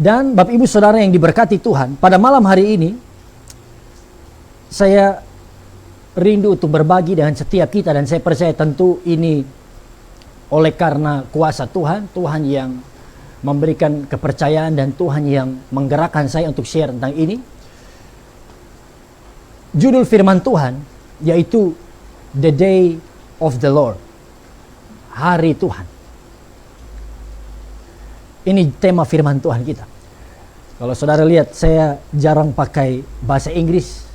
Dan Bapak Ibu Saudara yang diberkati Tuhan, pada malam hari ini saya rindu untuk berbagi dengan setiap kita, dan saya percaya tentu ini oleh karena kuasa Tuhan, Tuhan yang memberikan kepercayaan dan Tuhan yang menggerakkan saya untuk share tentang ini. Judul firman Tuhan yaitu The Day of the Lord, hari Tuhan. Ini tema firman Tuhan kita. Kalau saudara lihat, saya jarang pakai bahasa Inggris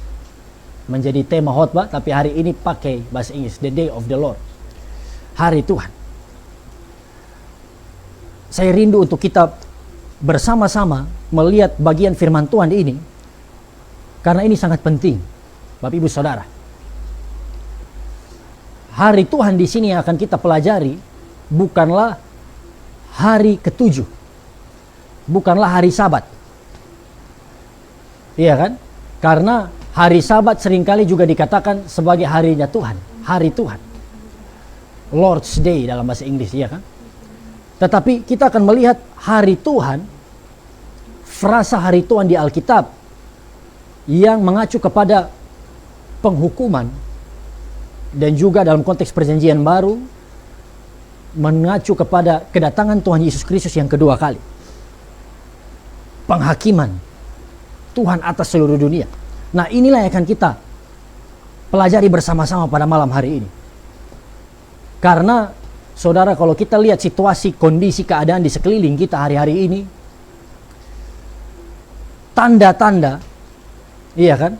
menjadi tema khotbah, tapi hari ini pakai bahasa Inggris, The Day of the Lord, hari Tuhan. Saya rindu untuk kita bersama-sama melihat bagian firman Tuhan ini, karena ini sangat penting, Bapak Ibu Saudara. Hari Tuhan di sini yang akan kita pelajari bukanlah hari ketujuh, bukanlah hari Sabat. Iya kan? Karena hari Sabat seringkali juga dikatakan sebagai harinya Tuhan, hari Tuhan, Lord's Day dalam bahasa Inggris, iya kan? Tetapi kita akan melihat hari Tuhan, frasa hari Tuhan di Alkitab yang mengacu kepada penghukuman, dan juga dalam konteks perjanjian baru mengacu kepada kedatangan Tuhan Yesus Kristus yang kedua kali. Penghakiman Tuhan atas seluruh dunia. Nah, inilah yang akan kita pelajari bersama-sama pada malam hari ini. Karena saudara, kalau kita lihat situasi, kondisi, keadaan di sekeliling kita hari-hari ini, tanda-tanda, iya kan,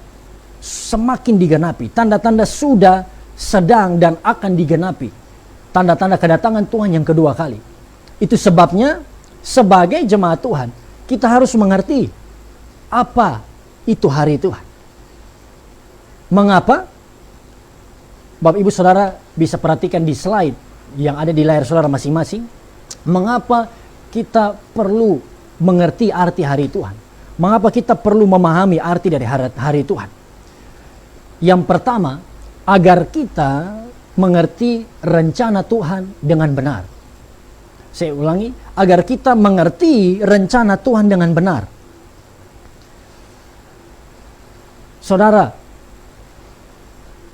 semakin digenapi. Tanda-tanda sudah, sedang, dan akan digenapi. Tanda-tanda kedatangan Tuhan yang kedua kali. Itu sebabnya sebagai jemaat Tuhan, kita harus mengerti apa itu hari Tuhan. Mengapa? Bapak Ibu Saudara bisa perhatikan di slide yang ada di layar saudara masing-masing. Mengapa kita perlu mengerti arti hari Tuhan? Mengapa kita perlu memahami arti dari hari Tuhan? Yang pertama, agar kita mengerti rencana Tuhan dengan benar. Saya ulangi, agar kita mengerti rencana Tuhan dengan benar. Saudara,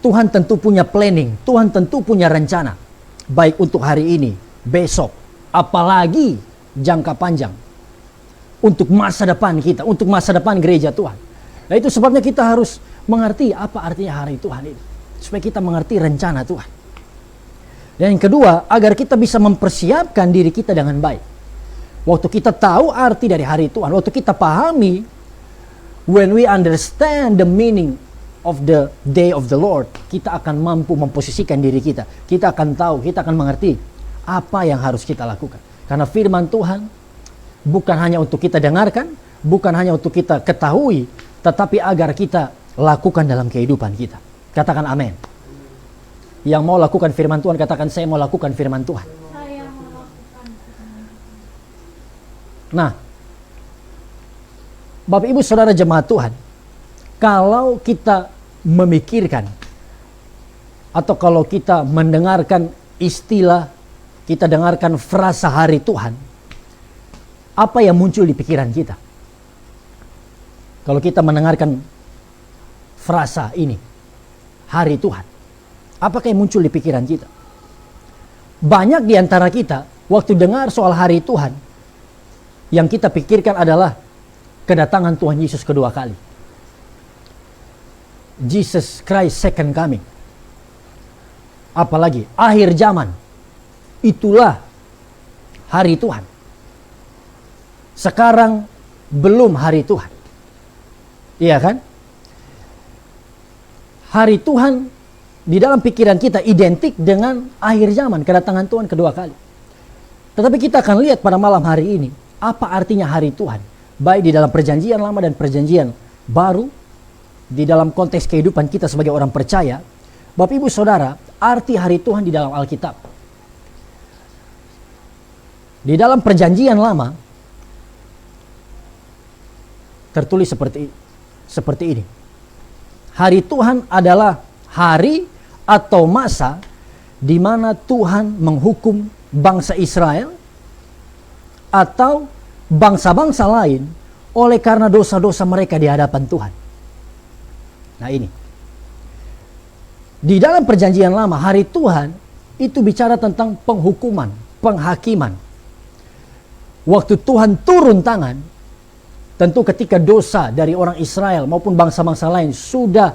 Tuhan tentu punya planning, Tuhan tentu punya rencana, baik untuk hari ini, besok, apalagi jangka panjang, untuk masa depan kita, untuk masa depan gereja Tuhan. Nah, itu sebabnya kita harus mengerti apa artinya hari Tuhan ini, supaya kita mengerti rencana Tuhan. Dan yang kedua, agar kita bisa mempersiapkan diri kita dengan baik. Waktu kita tahu arti dari hari Tuhan, waktu kita pahami, when we understand the meaning of the day of the Lord, kita akan mampu memposisikan diri kita. Kita akan tahu, kita akan mengerti apa yang harus kita lakukan. Karena firman Tuhan bukan hanya untuk kita dengarkan, bukan hanya untuk kita ketahui, tetapi agar kita lakukan dalam kehidupan kita. Katakan amin. Yang mau lakukan firman Tuhan, katakan saya mau lakukan firman Tuhan. Saya mau lakukan. Nah, Bapak Ibu Saudara jemaat Tuhan, kalau kita memikirkan atau kalau kita mendengarkan istilah, kita dengarkan frasa hari Tuhan, apa yang muncul di pikiran kita? Kalau kita mendengarkan frasa ini, hari Tuhan, apakah yang muncul di pikiran kita? Banyak di antara kita, waktu dengar soal hari Tuhan, yang kita pikirkan adalah kedatangan Tuhan Yesus kedua kali. Jesus Christ second coming. Apalagi akhir zaman. Itulah hari Tuhan. Sekarang belum hari Tuhan. Iya kan? Hari Tuhan di dalam pikiran kita identik dengan akhir zaman, kedatangan Tuhan kedua kali. Tetapi kita akan lihat pada malam hari ini, apa artinya hari Tuhan. Baik di dalam perjanjian lama dan perjanjian baru, di dalam konteks kehidupan kita sebagai orang percaya. Bapak Ibu Saudara, arti hari Tuhan di dalam Alkitab. Di dalam perjanjian lama, tertulis seperti ini. Hari Tuhan adalah hari atau masa di mana Tuhan menghukum bangsa Israel atau bangsa-bangsa lain oleh karena dosa-dosa mereka di hadapan Tuhan. Nah ini, di dalam perjanjian lama, hari Tuhan itu bicara tentang penghukuman, penghakiman. Waktu Tuhan turun tangan, tentu ketika dosa dari orang Israel maupun bangsa-bangsa lain sudah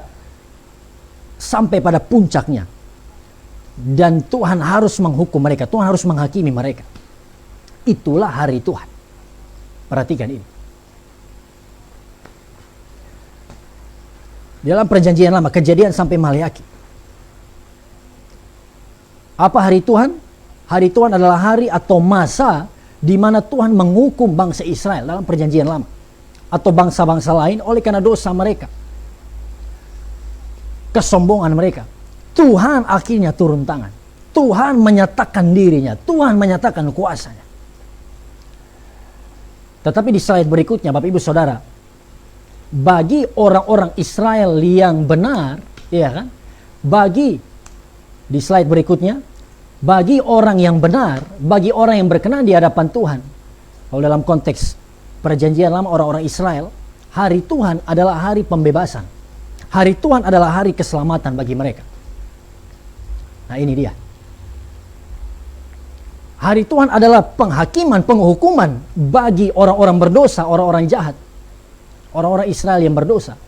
sampai pada puncaknya, dan Tuhan harus menghukum mereka, Tuhan harus menghakimi mereka. Itulah hari Tuhan. Perhatikan ini. Dalam perjanjian lama, Kejadian sampai Maleakhi. Apa hari Tuhan? Hari Tuhan adalah hari atau masa di mana Tuhan menghukum bangsa Israel dalam perjanjian lama, atau bangsa-bangsa lain oleh karena dosa mereka, kesombongan mereka. Tuhan akhirnya turun tangan. Tuhan menyatakan dirinya. Tuhan menyatakan kuasanya. Tetapi di slide berikutnya, Bapak Ibu Saudara, bagi orang-orang Israel yang benar, ya kan? Di slide berikutnya, bagi orang yang benar, bagi orang yang berkenan di hadapan Tuhan. Kalau dalam konteks perjanjian lama orang-orang Israel, hari Tuhan adalah hari pembebasan. Hari Tuhan adalah hari keselamatan bagi mereka. Nah ini dia. Hari Tuhan adalah penghakiman, penghukuman bagi orang-orang berdosa, orang-orang jahat, orang-orang Israel yang berdosa.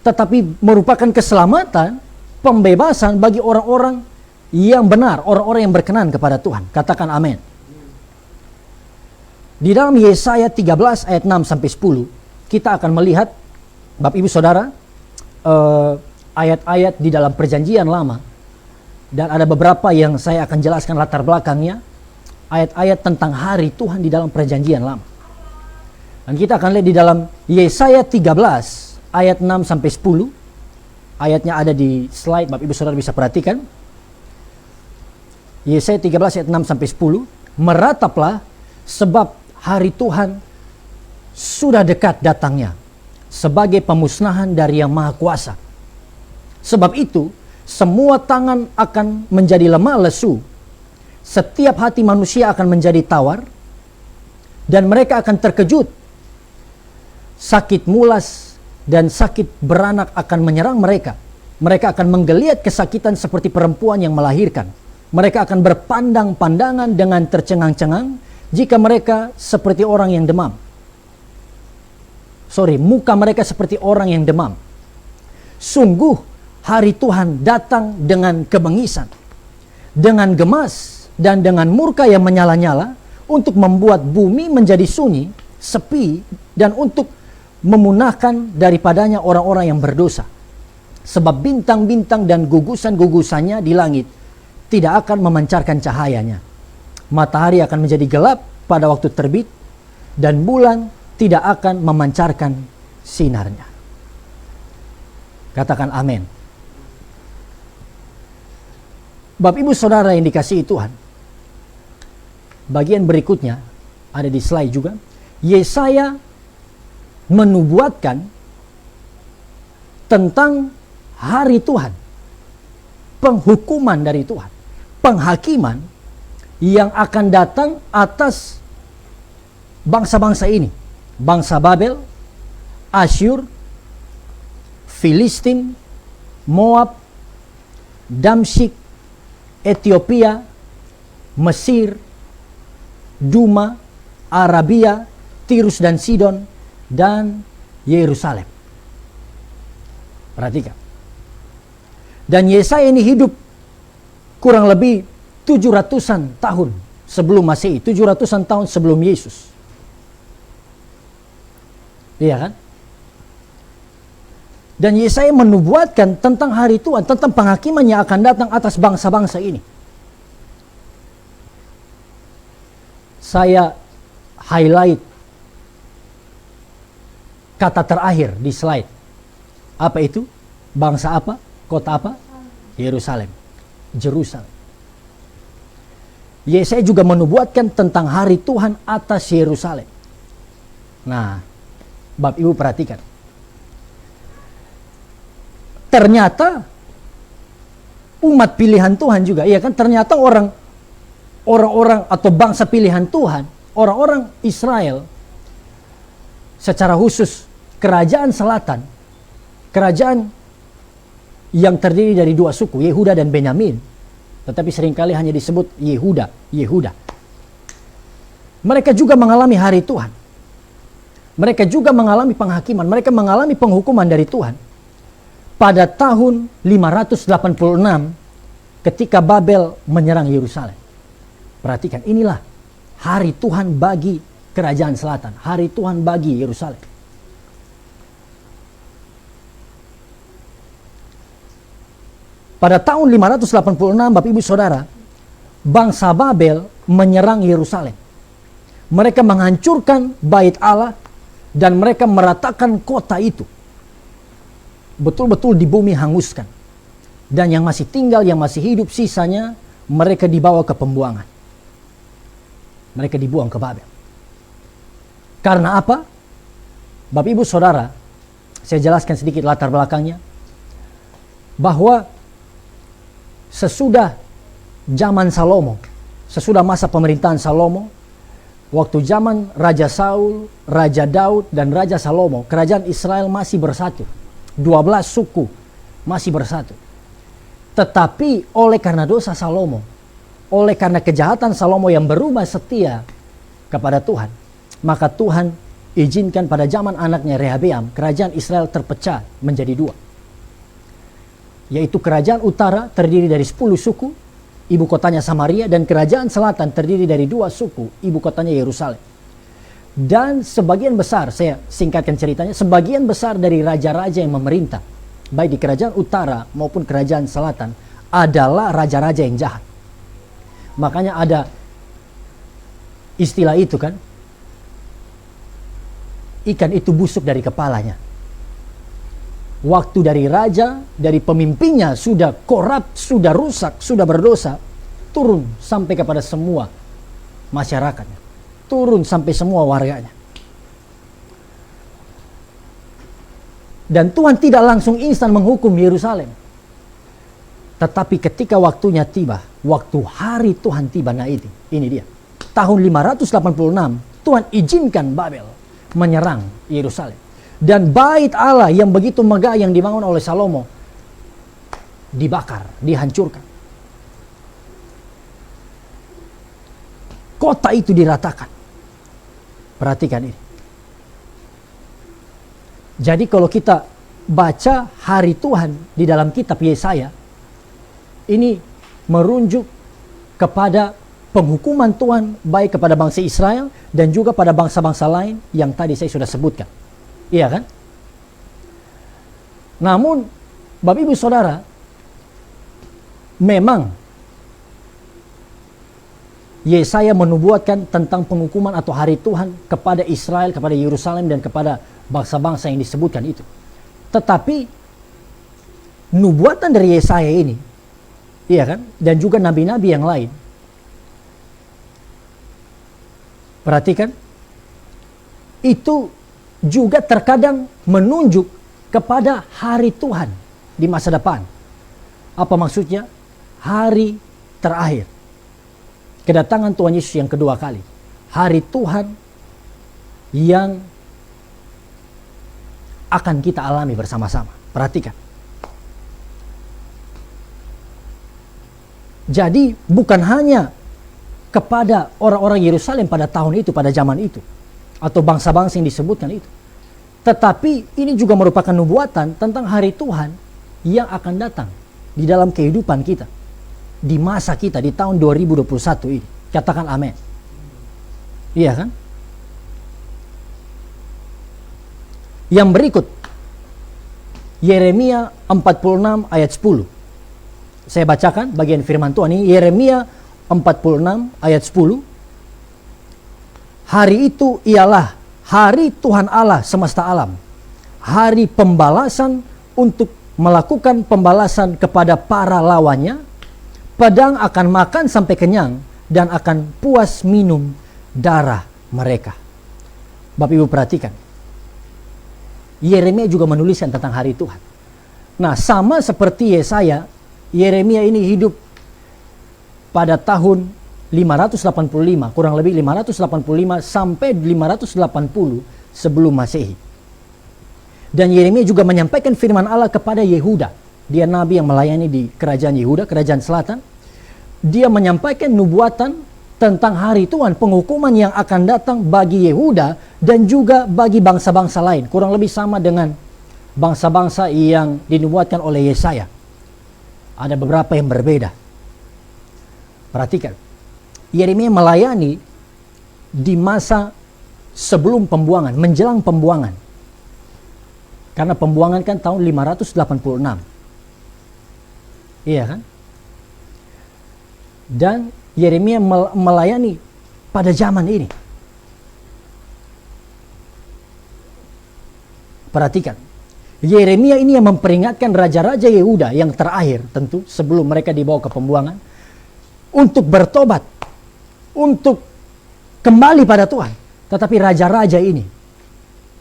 Tetapi merupakan keselamatan, pembebasan bagi orang-orang yang benar, orang-orang yang berkenan kepada Tuhan. Katakan amin. Di dalam Yesaya 13 ayat 6 sampai 10, kita akan melihat, Bapak Ibu Saudara, ayat-ayat di dalam perjanjian lama, dan ada beberapa yang saya akan jelaskan latar belakangnya, ayat-ayat tentang hari Tuhan di dalam perjanjian lama. Dan kita akan lihat di dalam Yesaya 13 ayat 6 sampai 10. Ayatnya ada di slide, Bapak Ibu Saudara bisa perhatikan. Yesaya 13 ayat 6 sampai 10. Merataplah, sebab hari Tuhan sudah dekat datangnya, sebagai pemusnahan dari Yang Maha Kuasa. Sebab itu semua tangan akan menjadi lemah lesu, setiap hati manusia akan menjadi tawar, dan mereka akan terkejut. Sakit mulas dan sakit beranak akan menyerang mereka. Mereka akan menggeliat kesakitan seperti perempuan yang melahirkan. Mereka akan berpandang-pandangan dengan tercengang-cengang jika mereka seperti orang yang demam. Muka mereka seperti orang yang demam. Sungguh hari Tuhan datang dengan kebengisan, dengan gemas, dan dengan murka yang menyala-nyala, untuk membuat bumi menjadi sunyi, sepi, dan untuk memunahkan daripadanya orang-orang yang berdosa. Sebab bintang-bintang dan gugusan-gugusannya di langit tidak akan memancarkan cahayanya. Matahari akan menjadi gelap pada waktu terbit, dan bulan tidak akan memancarkan sinarnya. Katakan amin. Bapak Ibu Saudara yang dikasihi Tuhan, bagian berikutnya ada di slide juga. Yesaya menubuatkan tentang hari Tuhan, penghukuman dari Tuhan, penghakiman yang akan datang atas bangsa-bangsa ini. Bangsa Babel, Asyur, Filistin, Moab, Damsyik, Ethiopia, Mesir, Duma, Arabia, Tirus dan Sidon, dan Yerusalem. Perhatikan. Dan Yesaya ini hidup kurang lebih 700-an tahun sebelum Masehi, 700-an tahun sebelum Yesus. Iya kan? Dan Yesaya menubuatkan tentang hari Tuhan, tentang penghakiman yang akan datang atas bangsa-bangsa ini. Saya highlight kata terakhir di slide. Apa itu? Bangsa apa? Kota apa? Yerusalem. Jerusalem. Yesaya juga menubuatkan tentang hari Tuhan atas Yerusalem. Nah, Bapak Ibu perhatikan. Ternyata umat pilihan Tuhan juga, iya kan? Ternyata orang-orang atau bangsa pilihan Tuhan, orang-orang Israel secara khusus kerajaan selatan, kerajaan yang terdiri dari dua suku, Yehuda dan Benyamin, tetapi seringkali hanya disebut Yehuda. Mereka juga mengalami hari Tuhan. Mereka juga mengalami penghakiman, mereka mengalami penghukuman dari Tuhan. Pada tahun 586 ketika Babel menyerang Yerusalem. Perhatikan, inilah hari Tuhan bagi kerajaan selatan, hari Tuhan bagi Yerusalem. Pada tahun 586, Bapak Ibu Saudara, bangsa Babel menyerang Yerusalem. Mereka menghancurkan bait Allah dan mereka meratakan kota itu. Betul-betul di bumi hanguskan. Dan yang masih tinggal, yang masih hidup sisanya, mereka dibawa ke pembuangan. Mereka dibuang ke Babel. Karena apa? Bapak Ibu Saudara, saya jelaskan sedikit latar belakangnya. Bahwa sesudah zaman Salomo, sesudah masa pemerintahan Salomo, waktu zaman Raja Saul, Raja Daud, dan Raja Salomo, kerajaan Israel masih bersatu. 12 suku masih bersatu. Tetapi oleh karena dosa Salomo, oleh karena kejahatan Salomo yang berubah setia kepada Tuhan, maka Tuhan izinkan pada zaman anaknya Rehabeam, kerajaan Israel terpecah menjadi dua. Yaitu kerajaan utara terdiri dari 10 suku, ibu kotanya Samaria, dan kerajaan selatan terdiri dari 2 suku, ibu kotanya Yerusalem. Dan sebagian besar, saya singkatkan ceritanya, sebagian besar dari raja-raja yang memerintah, baik di kerajaan utara maupun kerajaan selatan, adalah raja-raja yang jahat. Makanya ada istilah itu kan, ikan itu busuk dari kepalanya. Waktu dari raja, dari pemimpinnya sudah korup, sudah rusak, sudah berdosa, turun sampai kepada semua masyarakatnya, turun sampai semua warganya. Dan Tuhan tidak langsung instan menghukum Yerusalem. Tetapi ketika waktunya tiba, waktu hari Tuhan tiba, nah ini dia. Tahun 586, Tuhan izinkan Babel menyerang Yerusalem. Dan bait Allah yang begitu megah yang dibangun oleh Salomo dibakar, dihancurkan. Kota itu diratakan. Perhatikan ini. Jadi kalau kita baca hari Tuhan di dalam kitab Yesaya, ini merujuk kepada penghukuman Tuhan baik kepada bangsa Israel dan juga pada bangsa-bangsa lain yang tadi saya sudah sebutkan. Iya kan? Namun Bapak Ibu Saudara, memang Yesaya menubuatkan tentang penghukuman atau hari Tuhan kepada Israel, kepada Yerusalem, dan kepada bangsa-bangsa yang disebutkan itu. Tetapi nubuatan dari Yesaya ini, iya kan? Dan juga nabi-nabi yang lain, perhatikan, itu juga terkadang menunjuk kepada hari Tuhan di masa depan. Apa maksudnya? Hari terakhir. Kedatangan Tuhan Yesus yang kedua kali. Hari Tuhan yang akan kita alami bersama-sama. Perhatikan. Jadi bukan hanya kepada orang-orang Yerusalem pada tahun itu, pada zaman itu, atau bangsa-bangsa yang disebutkan itu. Tetapi ini juga merupakan nubuatan tentang hari Tuhan yang akan datang di dalam kehidupan kita, di masa kita, di tahun 2021 ini. Katakan amin. Iya kan? Yang berikut, Yeremia 46 ayat 10. Saya bacakan bagian firman Tuhan ini, Yeremia 46 ayat 10. Hari itu ialah hari Tuhan Allah semesta alam, hari pembalasan untuk melakukan pembalasan kepada para lawannya. Pedang akan makan sampai kenyang dan akan puas minum darah mereka. Bapak Ibu perhatikan, Yeremia juga menuliskan tentang hari Tuhan. Nah, sama seperti Yesaya, Yeremia ini hidup pada tahun 585, kurang lebih 585 sampai 580 sebelum Masehi. Dan Yeremia juga menyampaikan firman Allah kepada Yehuda. Dia nabi yang melayani di kerajaan Yehuda, kerajaan selatan. Dia menyampaikan nubuatan tentang hari Tuhan, penghukuman yang akan datang bagi Yehuda dan juga bagi bangsa-bangsa lain. Kurang lebih sama dengan bangsa-bangsa yang dinubuatkan oleh Yesaya. Ada beberapa yang berbeda. Perhatikan, Yeremia melayani di masa sebelum pembuangan, menjelang pembuangan. Karena pembuangan kan tahun 586. Iya kan? Dan Yeremia melayani pada zaman ini. Perhatikan, Yeremia ini yang memperingatkan raja-raja Yehuda yang terakhir, tentu sebelum mereka dibawa ke pembuangan, untuk bertobat, untuk kembali pada Tuhan. Tetapi raja-raja ini,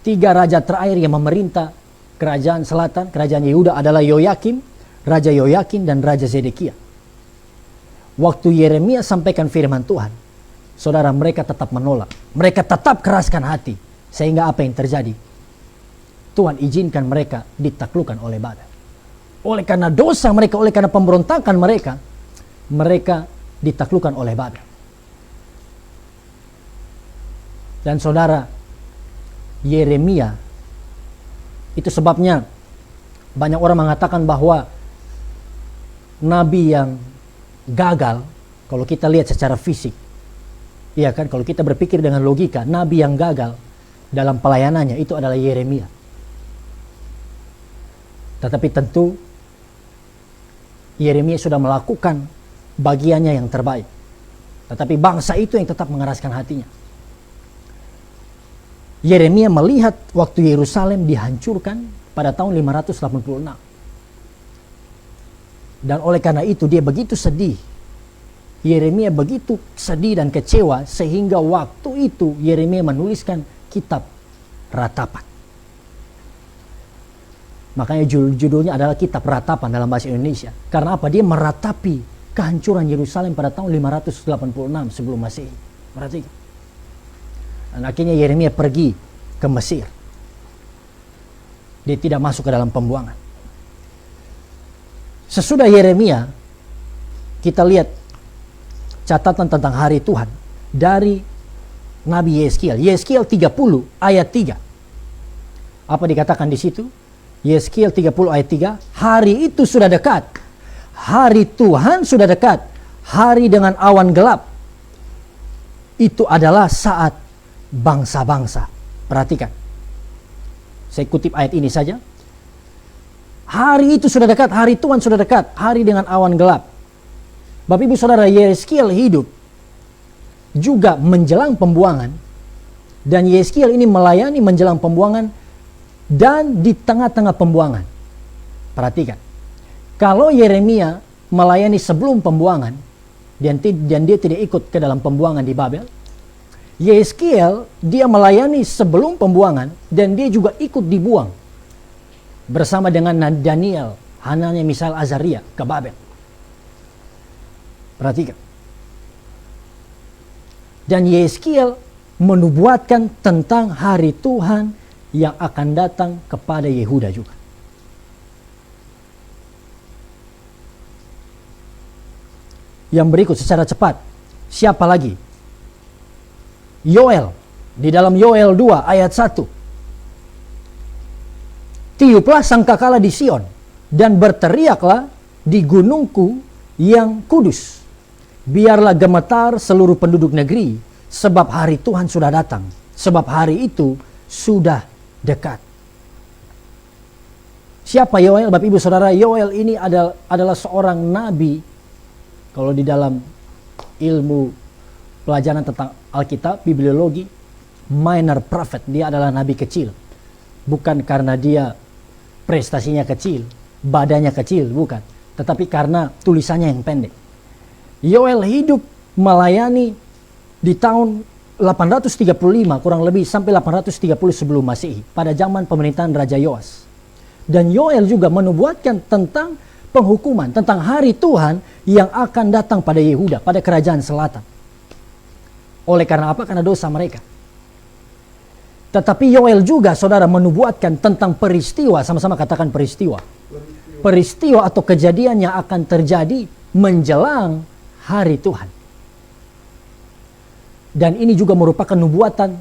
3 raja terakhir yang memerintah kerajaan selatan, kerajaan Yehuda adalah Yoyakim, Raja Yoyakin, dan Raja Zedekia. Waktu Yeremia sampaikan firman Tuhan, saudara, mereka tetap menolak. Mereka tetap keraskan hati. Sehingga apa yang terjadi? Tuhan izinkan mereka ditaklukkan oleh badai. Oleh karena dosa mereka, oleh karena pemberontakan mereka, mereka ditaklukkan oleh badai. Dan saudara, Yeremia, itu sebabnya banyak orang mengatakan bahwa nabi yang gagal, kalau kita lihat secara fisik, iya kan, kalau kita berpikir dengan logika, nabi yang gagal dalam pelayanannya itu adalah Yeremia. Tetapi tentu Yeremia sudah melakukan bagiannya yang terbaik. Tetapi bangsa itu yang tetap mengeraskan hatinya. Yeremia melihat waktu Yerusalem dihancurkan pada tahun 586. Dan oleh karena itu dia begitu sedih. Yeremia begitu sedih dan kecewa sehingga waktu itu Yeremia menuliskan kitab Ratapan. Makanya judulnya adalah Kitab Ratapan dalam bahasa Indonesia. Karena apa? Dia meratapi kehancuran Yerusalem pada tahun 586 sebelum Masehi. Perhatikan. Dan akhirnya Yeremia pergi ke Mesir. Dia tidak masuk ke dalam pembuangan. Sesudah Yeremia, kita lihat catatan tentang hari Tuhan dari Nabi Yeskiel. Yeskiel 30 ayat 3. Apa dikatakan di situ? Yeskiel 30 ayat 3. Hari itu sudah dekat. Hari Tuhan sudah dekat. Hari dengan awan gelap. Itu adalah saat bangsa-bangsa. Perhatikan. Saya kutip ayat ini saja. Hari itu sudah dekat, hari Tuhan sudah dekat, hari dengan awan gelap. Bapak Ibu Saudara, Yeskiel hidup juga menjelang pembuangan. Dan Yeskiel ini melayani menjelang pembuangan dan di tengah-tengah pembuangan. Perhatikan. Kalau Yeremia melayani sebelum pembuangan dan dia tidak ikut ke dalam pembuangan di Babel, Yeskiel dia melayani sebelum pembuangan dan dia juga ikut dibuang bersama dengan Daniel, Hananya, Misael, Azaria ke Babel. Perhatikan. Dan Yeskiel menubuatkan tentang hari Tuhan yang akan datang kepada Yehuda juga. Yang berikut secara cepat. Siapa lagi? Yoel. Di dalam Yoel 2 ayat 1. Tiuplah sangkakala di Sion dan berteriaklah di gunungku yang kudus. Biarlah gemetar seluruh penduduk negeri, sebab hari Tuhan sudah datang. Sebab hari itu sudah dekat. Siapa Yoel? Bapak Ibu Saudara, Yoel ini adalah seorang nabi. Kalau di dalam ilmu pelajaran tentang Alkitab, bibliologi, minor prophet, dia adalah nabi kecil. Bukan karena dia prestasinya kecil, badannya kecil, bukan. Tetapi karena tulisannya yang pendek. Yoel hidup melayani di tahun 835 kurang lebih sampai 830 sebelum Masehi, pada zaman pemerintahan Raja Yoas. Dan Yoel juga menubuatkan tentang penghukuman, tentang hari Tuhan yang akan datang pada Yehuda, pada kerajaan selatan. Oleh karena apa? Karena dosa mereka. Tetapi Yoel juga, saudara, menubuatkan tentang peristiwa, sama-sama katakan peristiwa. Peristiwa atau kejadian yang akan terjadi menjelang hari Tuhan. Dan ini juga merupakan nubuatan,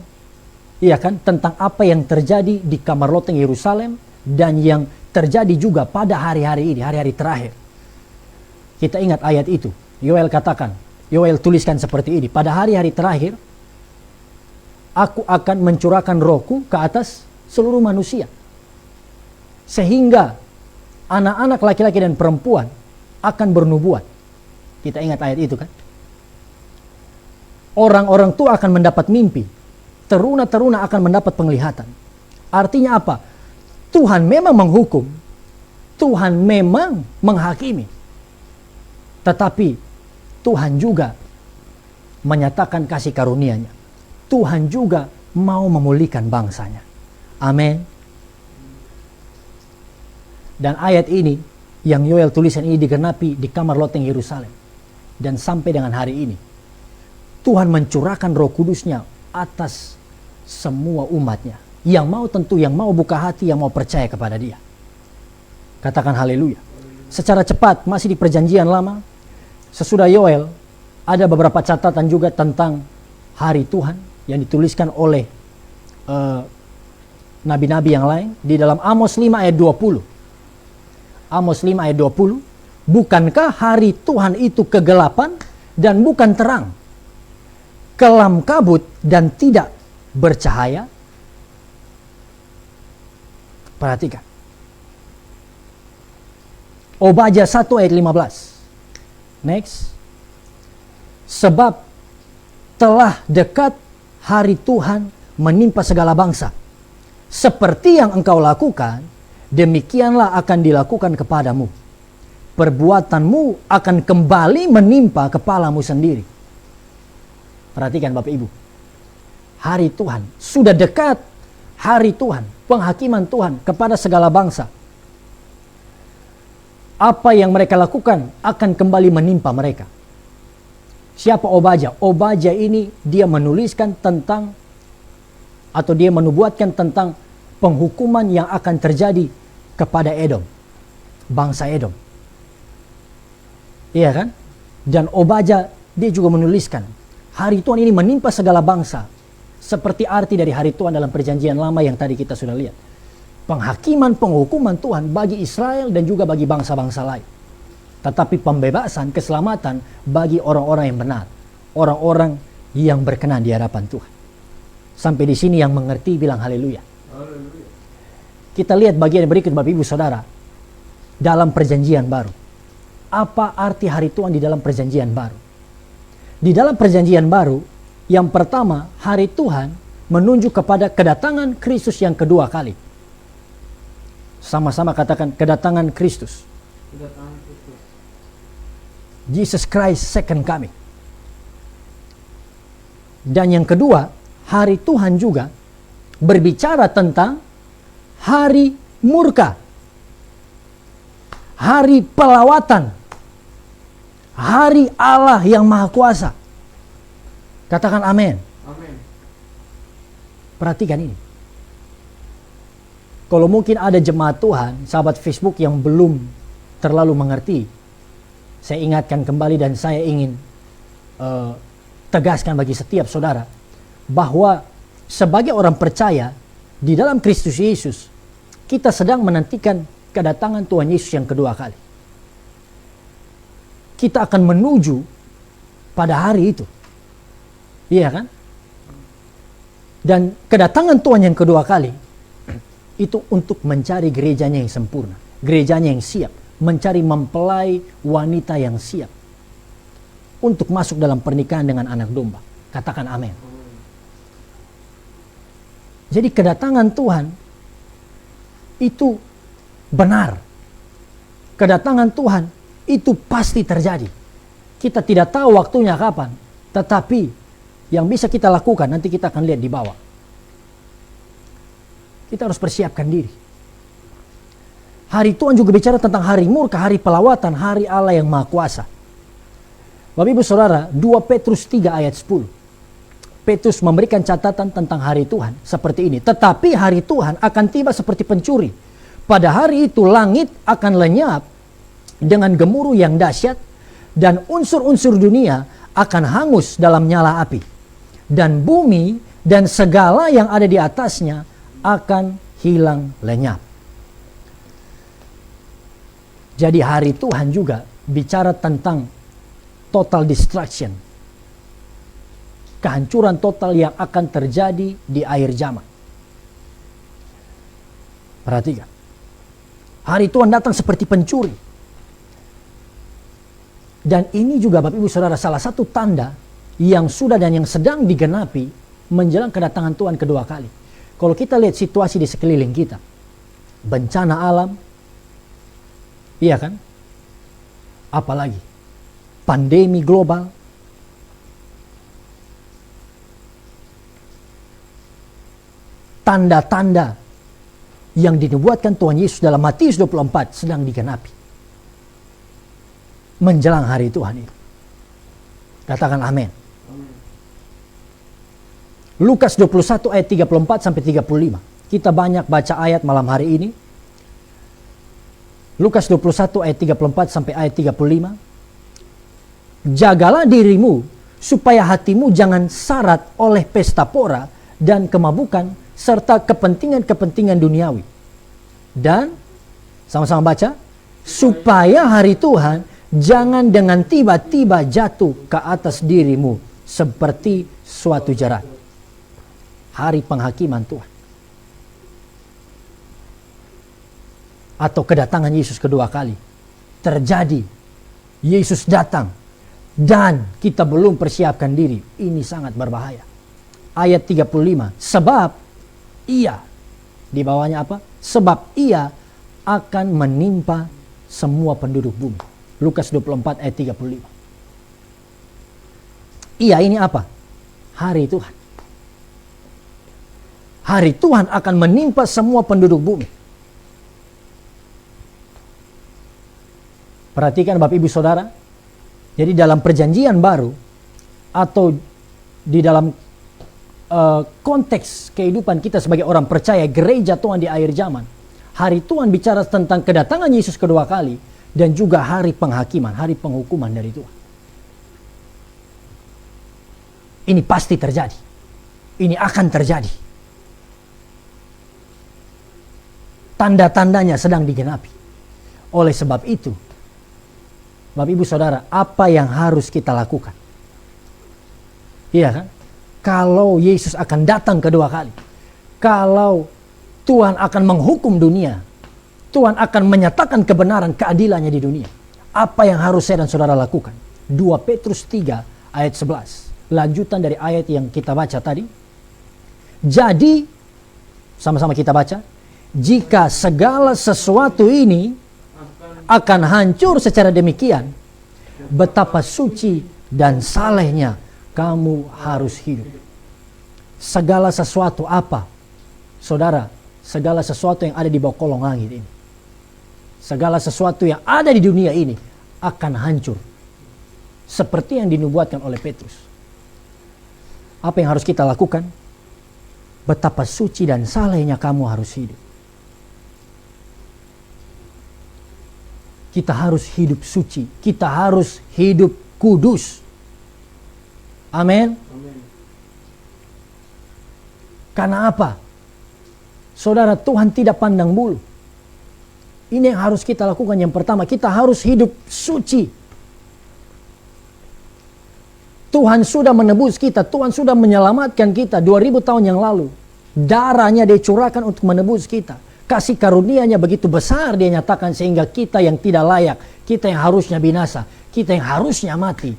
iya kan, tentang apa yang terjadi di kamar loteng Yerusalem dan yang terjadi juga pada hari-hari ini, hari-hari terakhir. Kita ingat ayat itu. Yoel katakan, Yoel tuliskan seperti ini, pada hari-hari terakhir aku akan mencurahkan rohku ke atas seluruh manusia, sehingga anak-anak laki-laki dan perempuan akan bernubuat. Kita ingat ayat itu kan? Orang-orang tua akan mendapat mimpi, teruna-teruna akan mendapat penglihatan. Artinya apa? Tuhan memang menghukum, Tuhan memang menghakimi, tetapi Tuhan juga menyatakan kasih karunia-Nya. Tuhan juga mau memulihkan bangsanya. Amin. Dan ayat ini yang Yoel tulisan ini digenapi di kamar loteng Yerusalem. Dan sampai dengan hari ini Tuhan mencurahkan Roh Kudus-Nya atas semua umat-Nya. Yang mau, tentu yang mau buka hati, yang mau percaya kepada Dia. Katakan haleluya. Secara cepat masih di perjanjian lama, sesudah Yoel ada beberapa catatan juga tentang hari Tuhan yang dituliskan oleh nabi-nabi yang lain di dalam Amos 5 ayat 20. Amos 5 ayat 20, bukankah hari Tuhan itu kegelapan dan bukan terang, kelam kabut dan tidak bercahaya? Perhatikan. Obadya 1 ayat 15. Next. Sebab telah dekat hari Tuhan menimpa segala bangsa. Seperti yang engkau lakukan, demikianlah akan dilakukan kepadamu. Perbuatanmu akan kembali menimpa kepalamu sendiri. Perhatikan Bapak Ibu. Hari Tuhan sudah dekat, hari Tuhan, penghakiman Tuhan kepada segala bangsa. Apa yang mereka lakukan akan kembali menimpa mereka. Siapa Obadya? Obadya ini dia menuliskan tentang, atau dia menubuatkan tentang penghukuman yang akan terjadi kepada Edom, bangsa Edom. Iya kan? Dan Obadya dia juga menuliskan hari Tuhan ini menimpa segala bangsa, seperti arti dari hari Tuhan dalam perjanjian lama yang tadi kita sudah lihat. Penghakiman, penghukuman Tuhan bagi Israel dan juga bagi bangsa-bangsa lain. Tetapi pembebasan, keselamatan bagi orang-orang yang benar, orang-orang yang berkenan di hadapan Tuhan. Sampai di sini yang mengerti bilang haleluya. Kita lihat bagian berikut Bapak Ibu Saudara dalam perjanjian baru. Apa arti hari Tuhan di dalam perjanjian baru? Di dalam perjanjian baru, yang pertama, hari Tuhan menunjuk kepada kedatangan Kristus yang kedua kali. Sama-sama katakan kedatangan Kristus. Jesus Christ second coming. Dan yang kedua, hari Tuhan juga berbicara tentang hari murka, hari pelawatan, hari Allah yang Maha Kuasa. Katakan amin. Amin. Perhatikan ini. Kalau mungkin ada jemaat Tuhan, sahabat Facebook yang belum terlalu mengerti, saya ingatkan kembali dan saya ingin tegaskan bagi setiap saudara bahwa sebagai orang percaya di dalam Kristus Yesus, kita sedang menantikan kedatangan Tuhan Yesus yang kedua kali. Kita akan menuju pada hari itu. Iya kan? Dan kedatangan Tuhan yang kedua kali itu untuk mencari gerejanya yang sempurna, gerejanya yang siap, mencari mempelai wanita yang siap untuk masuk dalam pernikahan dengan anak domba. Katakan amin. Jadi kedatangan Tuhan itu benar. Kedatangan Tuhan itu pasti terjadi. Kita tidak tahu waktunya kapan, tetapi yang bisa kita lakukan nanti kita akan lihat di bawah. Kita harus persiapkan diri. Hari Tuhan juga bicara tentang hari murka, hari pelawatan, hari Allah yang Maha Kuasa. Bapak Ibu Saudara, 2 Petrus 3 ayat 10. Petrus memberikan catatan tentang hari Tuhan seperti ini. Tetapi hari Tuhan akan tiba seperti pencuri. Pada hari itu langit akan lenyap dengan gemuruh yang dahsyat, dan unsur-unsur dunia akan hangus dalam nyala api. Dan bumi dan segala yang ada di atasnya akan hilang lenyap. Jadi hari Tuhan juga bicara tentang total destruction. Kehancuran total yang akan terjadi di akhir zaman. Perhatikan. Hari Tuhan datang seperti pencuri. Dan ini juga Bapak Ibu Saudara salah satu tanda yang sudah dan yang sedang digenapi menjelang kedatangan Tuhan kedua kali. Kalau kita lihat situasi di sekeliling kita, bencana alam, iya kan? Apalagi pandemi global, tanda-tanda yang dinubuatkan Tuhan Yesus dalam Matius 24 sedang digenapi menjelang hari Tuhan ini. Katakan amin. Lukas 21 ayat 34 sampai 35. Kita banyak baca ayat malam hari ini. Lukas 21 ayat 34 sampai ayat 35. Jagalah dirimu supaya hatimu jangan syarat oleh pesta pora dan kemabukan serta kepentingan-kepentingan duniawi. Dan sama-sama baca, supaya hari Tuhan jangan dengan tiba-tiba jatuh ke atas dirimu seperti suatu jerat. Hari penghakiman Tuhan. Atau kedatangan Yesus kedua kali. Terjadi. Yesus datang. Dan kita belum persiapkan diri. Ini sangat berbahaya. Ayat 35. Sebab ia. Di bawahnya apa? Sebab ia akan menimpa semua penduduk bumi. Lukas 24 ayat 35. Ia ini apa? Hari Tuhan. Hari Tuhan akan menimpa semua penduduk bumi. Perhatikan Bapak Ibu Saudara. Jadi dalam perjanjian baru atau di dalam konteks kehidupan kita sebagai orang percaya gereja Tuhan di akhir zaman, hari Tuhan bicara tentang kedatangan Yesus kedua kali dan juga hari penghakiman, hari penghukuman dari Tuhan. Ini pasti terjadi. Ini akan terjadi. Tanda-tandanya sedang digenapi. Oleh sebab itu, Bapak Ibu Saudara, apa yang harus kita lakukan? Iya kan? Kalau Yesus akan datang kedua kali, kalau Tuhan akan menghukum dunia, Tuhan akan menyatakan kebenaran keadilannya di dunia, apa yang harus saya dan saudara lakukan? 2 Petrus 3 ayat 11, lanjutan dari ayat yang kita baca tadi. Jadi, sama-sama kita baca, jika segala sesuatu ini akan hancur secara demikian, betapa suci dan salehnya kamu harus hidup. Segala sesuatu apa? Saudara, segala sesuatu yang ada di bawah kolong langit ini. Segala sesuatu yang ada di dunia ini akan hancur. Seperti yang dinubuatkan oleh Petrus. Apa yang harus kita lakukan? Betapa suci dan salehnya kamu harus hidup. Kita harus hidup suci. Kita harus hidup kudus. Amin. Karena apa? Saudara, Tuhan tidak pandang bulu. Ini yang harus kita lakukan. Yang pertama, kita harus hidup suci. Tuhan sudah menebus kita. Tuhan sudah menyelamatkan kita 2000 tahun yang lalu. Darahnya dicurahkan untuk menebus kita. Kasih karunia-Nya begitu besar dia nyatakan sehingga kita yang tidak layak, kita yang harusnya binasa, kita yang harusnya mati,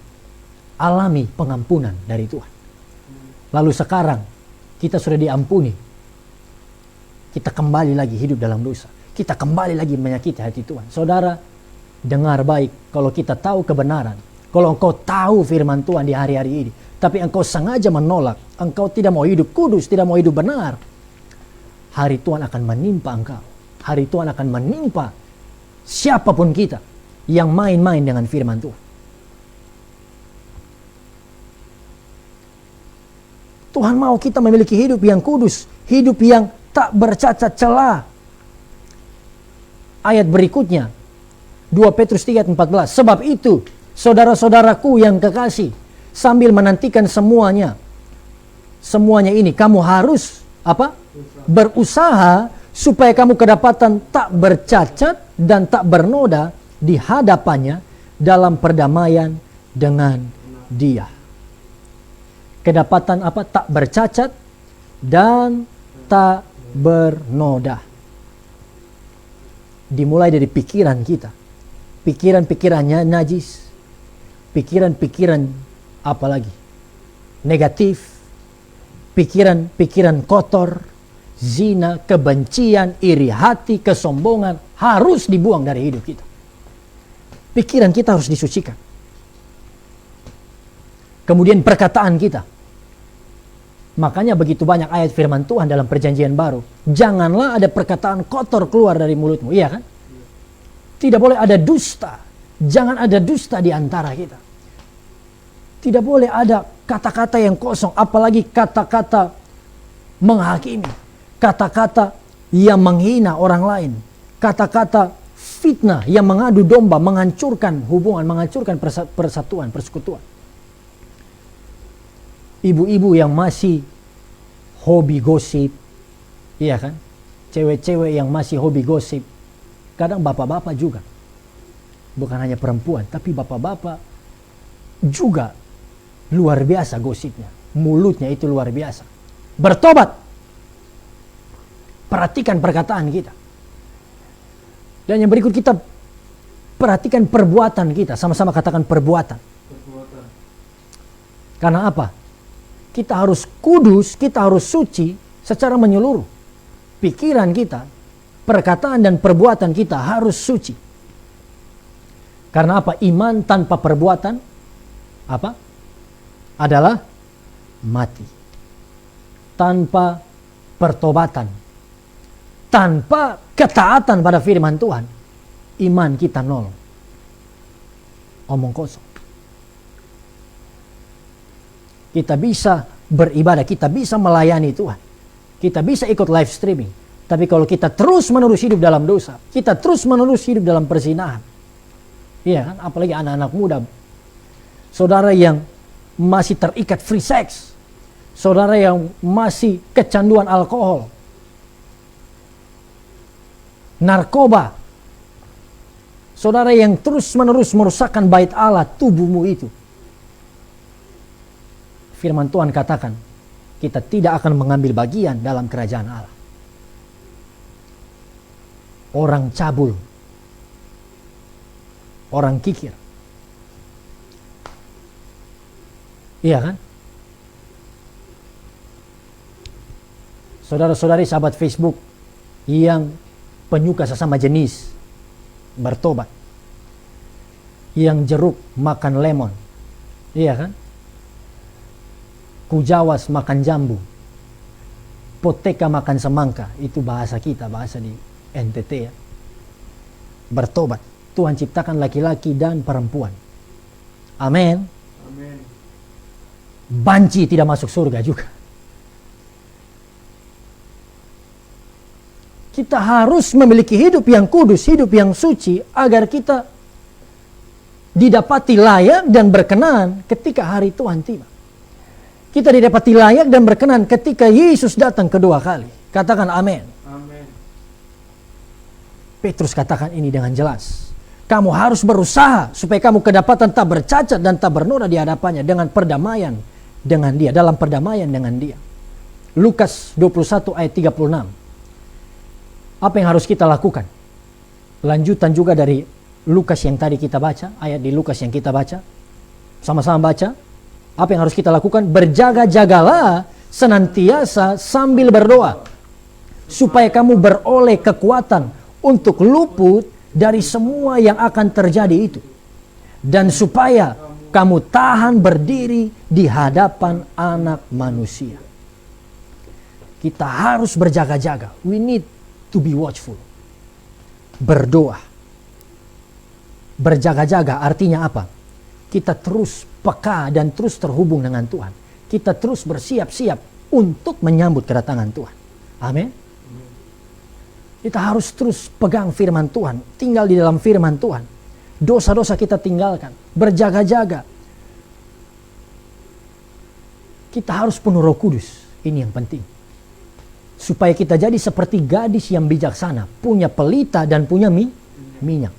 alami pengampunan dari Tuhan. Lalu sekarang kita sudah diampuni. Kita kembali lagi hidup dalam dosa. Kita kembali lagi menyakiti hati Tuhan. Saudara, dengar baik, kalau kita tahu kebenaran, kalau engkau tahu firman Tuhan di hari-hari ini, tapi engkau sengaja menolak, engkau tidak mau hidup kudus, tidak mau hidup benar, hari Tuhan akan menimpa engkau. Hari Tuhan akan menimpa siapapun kita yang main-main dengan firman Tuhan. Tuhan mau kita memiliki hidup yang kudus, hidup yang tak bercacat celah. Ayat berikutnya, 2 Petrus 3:14. Sebab itu, saudara-saudaraku yang kekasih, sambil menantikan semuanya ini, kamu harus berusaha supaya kamu kedapatan tak bercacat dan tak bernoda di hadapannya dalam perdamaian dengan Dia. Kedapatan tak bercacat dan tak bernoda. Dimulai dari pikiran kita. Pikiran-pikirannya najis. Pikiran-pikiran apalagi negatif. Pikiran-pikiran kotor, zina, kebencian, iri hati, kesombongan harus dibuang dari hidup kita. Pikiran kita harus disucikan. Kemudian perkataan kita. Makanya begitu banyak ayat firman Tuhan dalam perjanjian baru. Janganlah ada perkataan kotor keluar dari mulutmu. Iya kan? Tidak boleh ada dusta. Jangan ada dusta di antara kita. Tidak boleh ada kata-kata yang kosong. Apalagi kata-kata menghakimi. Kata-kata yang menghina orang lain. Kata-kata fitnah yang mengadu domba. Menghancurkan hubungan. Menghancurkan persatuan, persekutuan. Ibu-ibu yang masih hobi gosip, iya kan? Cewek-cewek yang masih hobi gosip. Kadang bapak-bapak juga. Bukan hanya perempuan, tapi bapak-bapak juga luar biasa gosipnya. Mulutnya itu luar biasa. Bertobat. Perhatikan perkataan kita. Dan yang berikut kita perhatikan perbuatan kita. Sama-sama katakan perbuatan. Karena apa? Kita harus kudus, kita harus suci secara menyeluruh. Pikiran kita, perkataan dan perbuatan kita harus suci. Karena apa? Iman tanpa perbuatan adalah mati. Tanpa pertobatan, tanpa ketaatan pada firman Tuhan, iman kita nol. Omong kosong. Kita bisa beribadah, kita bisa melayani Tuhan. Kita bisa ikut live streaming. Tapi kalau kita terus menerus hidup dalam dosa, kita terus menerus hidup dalam perzinahan. Iya kan? Apalagi anak-anak muda. Saudara yang masih terikat free sex. Saudara yang masih kecanduan alkohol. Narkoba. Saudara yang terus menerus merusakkan bait Allah, tubuhmu itu. Firman Tuhan katakan, kita tidak akan mengambil bagian dalam kerajaan Allah. Orang cabul, orang kikir. Iya kan? Saudara-saudari sahabat Facebook yang penyuka sesama jenis, bertobat. Yang jeruk makan lemon. Iya kan? Kujawas makan jambu, poteka makan semangka. Itu bahasa kita, bahasa di NTT ya. Bertobat. Tuhan ciptakan laki-laki dan perempuan. Amin. Amin. Banci tidak masuk surga juga. Kita harus memiliki hidup yang kudus, hidup yang suci, agar kita didapati layak dan berkenan ketika hari Tuhan tiba. Kita didapati layak dan berkenan ketika Yesus datang kedua kali. Katakan amin. Amin. Petrus katakan ini dengan jelas. Kamu harus berusaha supaya kamu kedapatan tak bercacat dan tak bernoda di hadapannya dengan perdamaian dengan Dia, dalam perdamaian dengan Dia. Lukas 21 ayat 36. Apa yang harus kita lakukan? Lanjutan juga dari Lukas yang tadi kita baca, ayat di Lukas yang kita baca. Sama-sama baca. Apa yang harus kita lakukan? Berjaga-jagalah senantiasa sambil berdoa, supaya kamu beroleh kekuatan untuk luput dari semua yang akan terjadi itu, dan supaya kamu tahan berdiri di hadapan Anak Manusia. Kita harus berjaga-jaga. We need to be watchful. Berdoa. Berjaga-jaga artinya apa? Kita terus peka dan terus terhubung dengan Tuhan. Kita terus bersiap-siap untuk menyambut kedatangan Tuhan. Amin. Kita harus terus pegang firman Tuhan, tinggal di dalam firman Tuhan. Dosa-dosa kita tinggalkan, berjaga-jaga. Kita harus penuh Roh Kudus, ini yang penting. Supaya kita jadi seperti gadis yang bijaksana, punya pelita dan punya minyak.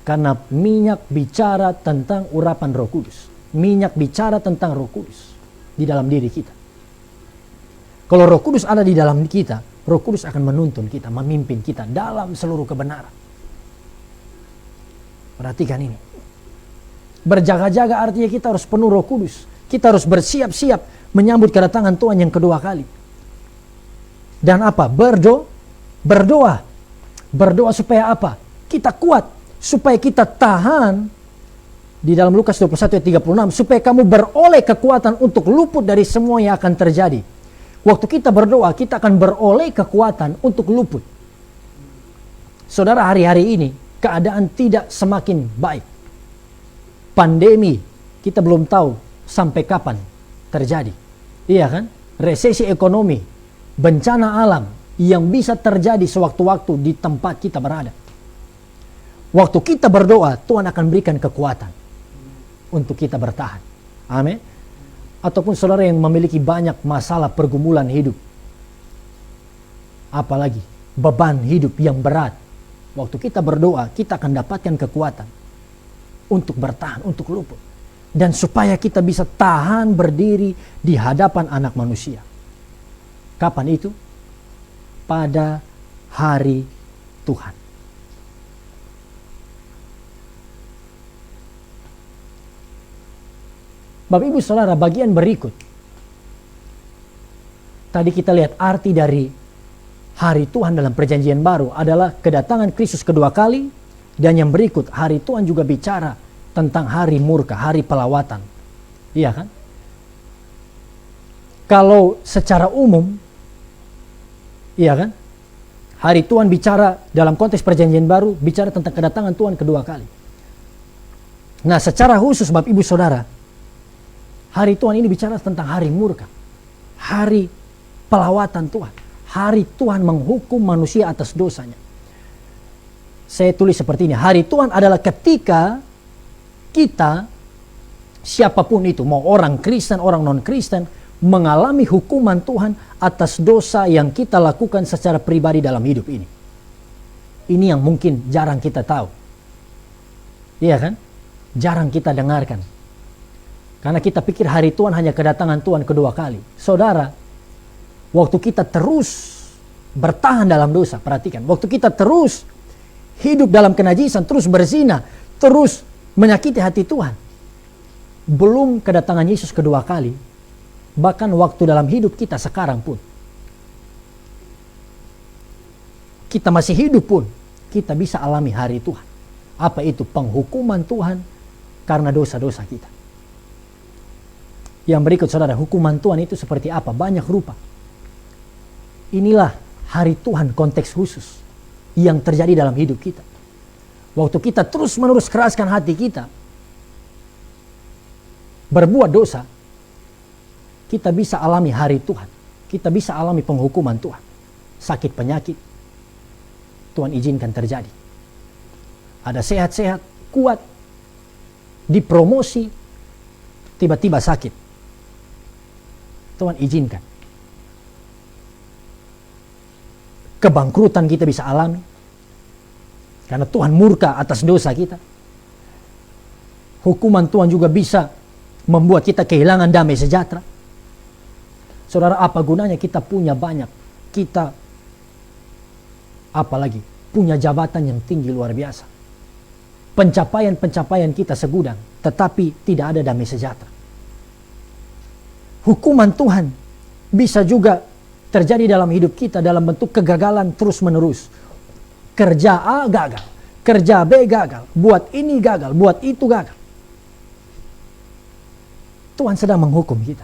Karena minyak bicara tentang urapan Roh Kudus. Minyak bicara tentang Roh Kudus di dalam diri kita. Kalau Roh Kudus ada di dalam kita, Roh Kudus akan menuntun kita, memimpin kita dalam seluruh kebenaran. Perhatikan ini. Berjaga-jaga artinya kita harus penuh Roh Kudus. Kita harus bersiap-siap menyambut kedatangan Tuhan yang kedua kali. Dan apa? Berdoa. Berdoa supaya apa? Kita kuat. Supaya kita tahan. Di dalam Lukas 21 ayat 36. Supaya kamu beroleh kekuatan untuk luput dari semua yang akan terjadi. Waktu kita berdoa, kita akan beroleh kekuatan untuk luput. Saudara, hari-hari ini keadaan tidak semakin baik. Pandemi, kita belum tahu sampai kapan terjadi. Iya kan? Resesi ekonomi, bencana alam yang bisa terjadi sewaktu-waktu di tempat kita berada. Waktu kita berdoa, Tuhan akan berikan kekuatan untuk kita bertahan. Amin. Ataupun saudara yang memiliki banyak masalah pergumulan hidup. Apalagi beban hidup yang berat. Waktu kita berdoa, kita akan dapatkan kekuatan untuk bertahan, untuk luput. Dan supaya kita bisa tahan berdiri di hadapan anak manusia. Kapan itu? Pada hari Tuhan. Bapak Ibu Saudara, bagian berikut. Tadi kita lihat arti dari hari Tuhan dalam perjanjian baru adalah kedatangan Kristus kedua kali. Dan yang berikut, hari Tuhan juga bicara tentang hari murka, hari pelawatan. Iya kan? Kalau secara umum, iya kan? Hari Tuhan bicara dalam konteks perjanjian baru, bicara tentang kedatangan Tuhan kedua kali. Nah, secara khusus Bapak Ibu Saudara, hari Tuhan ini bicara tentang hari murka. Hari pelawatan Tuhan. Hari Tuhan menghukum manusia atas dosanya. Saya tulis seperti ini. Hari Tuhan adalah ketika kita, siapapun itu, mau orang Kristen, orang non-Kristen, mengalami hukuman Tuhan atas dosa yang kita lakukan secara pribadi dalam hidup ini. Ini yang mungkin jarang kita tahu. Iya kan? Jarang kita dengarkan. Karena kita pikir hari Tuhan hanya kedatangan Tuhan kedua kali. Saudara, waktu kita terus bertahan dalam dosa, perhatikan. Waktu kita terus hidup dalam kenajisan, terus berzina, terus menyakiti hati Tuhan. Belum kedatangan Yesus kedua kali, bahkan waktu dalam hidup kita sekarang pun. Kita masih hidup pun, kita bisa alami hari Tuhan. Apa itu? Penghukuman Tuhan karena dosa-dosa kita. Yang berikut saudara, hukuman Tuhan itu seperti apa? Banyak rupa. Inilah hari Tuhan konteks khusus yang terjadi dalam hidup kita. Waktu kita terus-menerus keraskan hati kita, berbuat dosa, kita bisa alami hari Tuhan. Kita bisa alami penghukuman Tuhan. Sakit penyakit, Tuhan izinkan terjadi. Ada sehat-sehat, kuat, dipromosi, tiba-tiba sakit. Tuhan izinkan. Kebangkrutan kita bisa alami. Karena Tuhan murka atas dosa kita. Hukuman Tuhan juga bisa membuat kita kehilangan damai sejahtera. Saudara, apa gunanya kita punya banyak? Kita apalagi punya jabatan yang tinggi luar biasa. Pencapaian-pencapaian kita segudang, tetapi tidak ada damai sejahtera. Hukuman Tuhan bisa juga terjadi dalam hidup kita dalam bentuk kegagalan terus-menerus. Kerja A gagal, kerja B gagal, buat ini gagal, buat itu gagal. Tuhan sedang menghukum kita.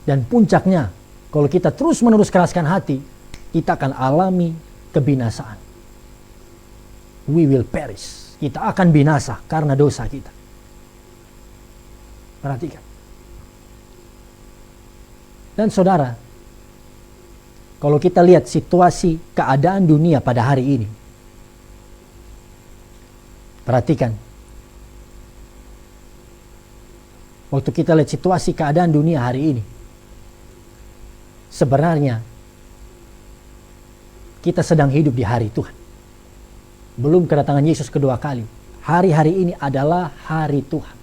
Dan puncaknya, kalau kita terus-menerus keraskan hati, kita akan alami kebinasaan. We will perish. Kita akan binasa karena dosa kita. Perhatikan. Dan saudara, kalau kita lihat situasi keadaan dunia pada hari ini, perhatikan. Waktu kita lihat situasi keadaan dunia hari ini, sebenarnya kita sedang hidup di hari Tuhan. Belum kedatangan Yesus kedua kali. Hari-hari ini adalah hari Tuhan.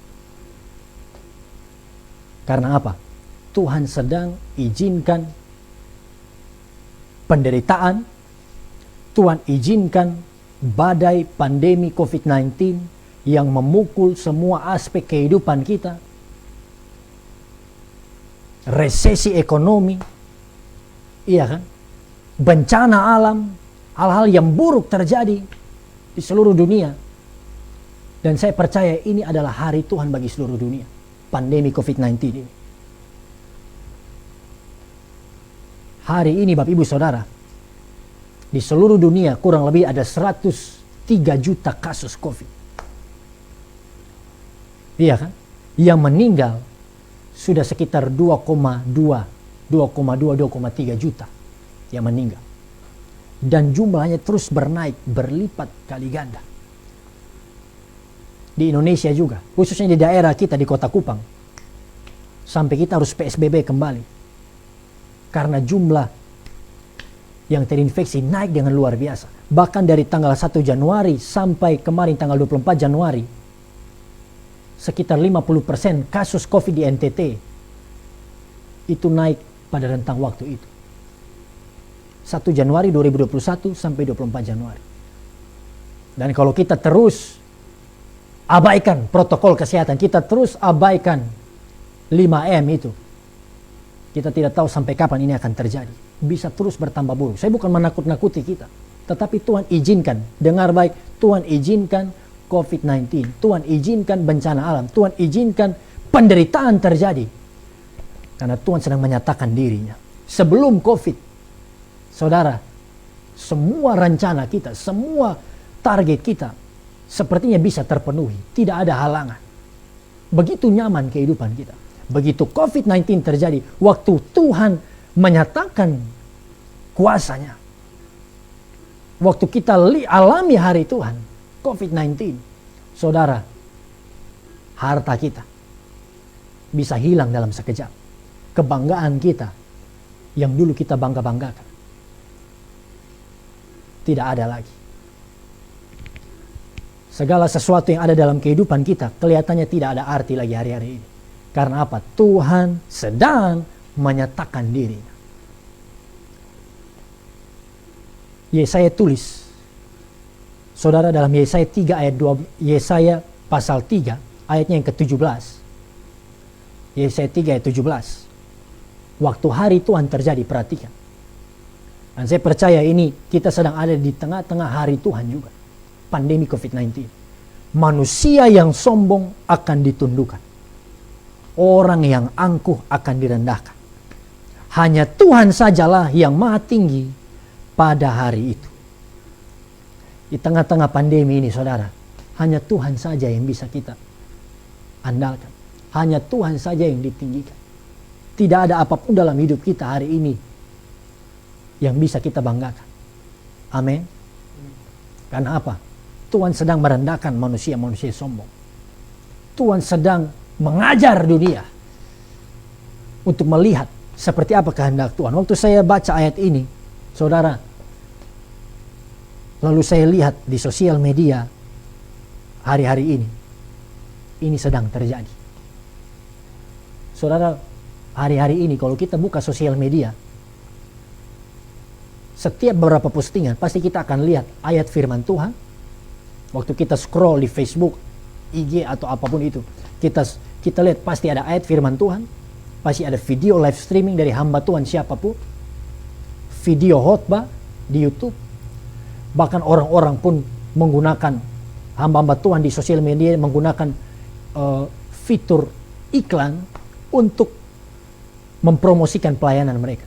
Karena apa? Tuhan sedang izinkan penderitaan, Tuhan izinkan badai pandemi COVID-19 yang memukul semua aspek kehidupan kita, resesi ekonomi, iya kan? Bencana alam, hal-hal yang buruk terjadi di seluruh dunia. Dan saya percaya ini adalah hari Tuhan bagi seluruh dunia, pandemi COVID-19 ini. Hari ini Bapak Ibu Saudara, di seluruh dunia kurang lebih ada 103 juta kasus COVID. Iya kan? Yang meninggal sudah sekitar 2,3 juta yang meninggal. Dan jumlahnya terus bernaik, berlipat kali ganda. Di Indonesia juga, khususnya di daerah kita di Kota Kupang, sampai kita harus PSBB kembali. Karena jumlah yang terinfeksi naik dengan luar biasa. Bahkan dari tanggal 1 Januari sampai kemarin tanggal 24 Januari, sekitar 50% kasus COVID di NTT itu naik pada rentang waktu itu. 1 Januari 2021 sampai 24 Januari. Dan kalau kita terus abaikan protokol kesehatan, kita terus abaikan 5M itu, kita tidak tahu sampai kapan ini akan terjadi. Bisa terus bertambah buruk. Saya bukan menakut-nakuti kita, tetapi Tuhan izinkan, dengar baik, Tuhan izinkan COVID-19, Tuhan izinkan bencana alam, Tuhan izinkan penderitaan terjadi. Karena Tuhan sedang menyatakan dirinya. Sebelum COVID, saudara, semua rencana kita, semua target kita sepertinya bisa terpenuhi. Tidak ada halangan. Begitu nyaman kehidupan kita. Begitu COVID-19 terjadi, waktu Tuhan menyatakan kuasanya, waktu kita alami hari Tuhan, COVID-19, saudara, harta kita bisa hilang dalam sekejap. Kebanggaan kita yang dulu kita bangga-banggakan tidak ada lagi. Segala sesuatu yang ada dalam kehidupan kita kelihatannya tidak ada arti lagi hari-hari ini. Karena apa? Tuhan sedang menyatakan dirinya. Yesaya tulis, saudara, dalam Yesaya 3 ayat 2, Yesaya pasal 3 ayatnya yang ke-17. Yesaya 3 ayat 17. Waktu hari Tuhan terjadi, perhatikan. Dan saya percaya ini kita sedang ada di tengah-tengah hari Tuhan juga. Pandemi COVID-19. Manusia yang sombong akan ditundukkan. Orang yang angkuh akan direndahkan. Hanya Tuhan sajalah yang maha tinggi pada hari itu. Di tengah-tengah pandemi ini, saudara, hanya Tuhan saja yang bisa kita andalkan. Hanya Tuhan saja yang ditinggikan. Tidak ada apapun dalam hidup kita hari ini yang bisa kita banggakan. Amin. Karena apa? Tuhan sedang merendahkan manusia-manusia sombong. Tuhan sedang mengajar dunia untuk melihat seperti apa kehendak Tuhan. Waktu saya baca ayat ini, saudara, lalu saya lihat di sosial media hari-hari ini sedang terjadi. Saudara, hari-hari ini kalau kita buka sosial media, setiap beberapa postingan pasti kita akan lihat ayat firman Tuhan. Waktu kita scroll di Facebook, IG atau apapun itu, kita lihat pasti ada ayat firman Tuhan, pasti ada video live streaming dari hamba Tuhan siapapun, video khotbah di YouTube, bahkan orang-orang pun menggunakan hamba-hamba Tuhan di sosial media menggunakan fitur iklan untuk mempromosikan pelayanan mereka.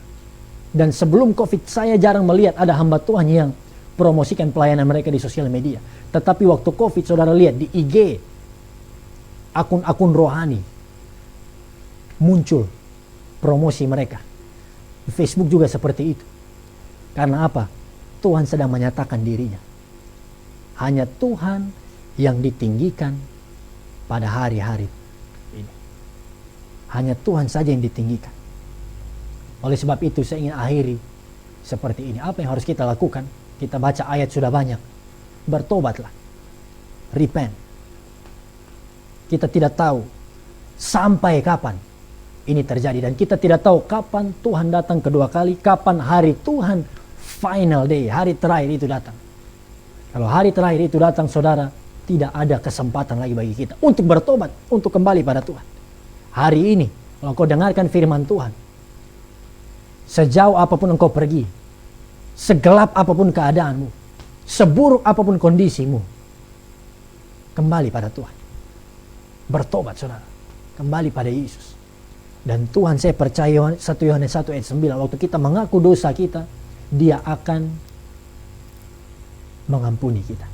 Dan sebelum COVID saya jarang melihat ada hamba Tuhan yang promosikan pelayanan mereka di sosial media. Tetapi waktu COVID, saudara lihat di IG, akun-akun rohani muncul promosi mereka Di Facebook juga seperti itu. Karena apa? Tuhan sedang menyatakan dirinya. Hanya Tuhan yang ditinggikan pada hari-hari ini. Hanya Tuhan saja yang ditinggikan. Oleh sebab itu saya ingin akhiri seperti ini. Apa yang harus kita lakukan? Kita baca ayat sudah banyak. Bertobatlah. Repent. Kita tidak tahu sampai kapan ini terjadi. Dan kita tidak tahu kapan Tuhan datang kedua kali. Kapan hari Tuhan final day, hari terakhir itu datang. Kalau hari terakhir itu datang, saudara, tidak ada kesempatan lagi bagi kita untuk bertobat, untuk kembali pada Tuhan. Hari ini, kalau kau dengarkan firman Tuhan, sejauh apapun engkau pergi, segelap apapun keadaanmu, seburuk apapun kondisimu, kembali pada Tuhan. Bertobat, saudara. Kembali pada Yesus. Dan Tuhan, saya percaya 1 Yohanes 1 ayat 9, waktu kita mengaku dosa kita, Dia akan mengampuni kita.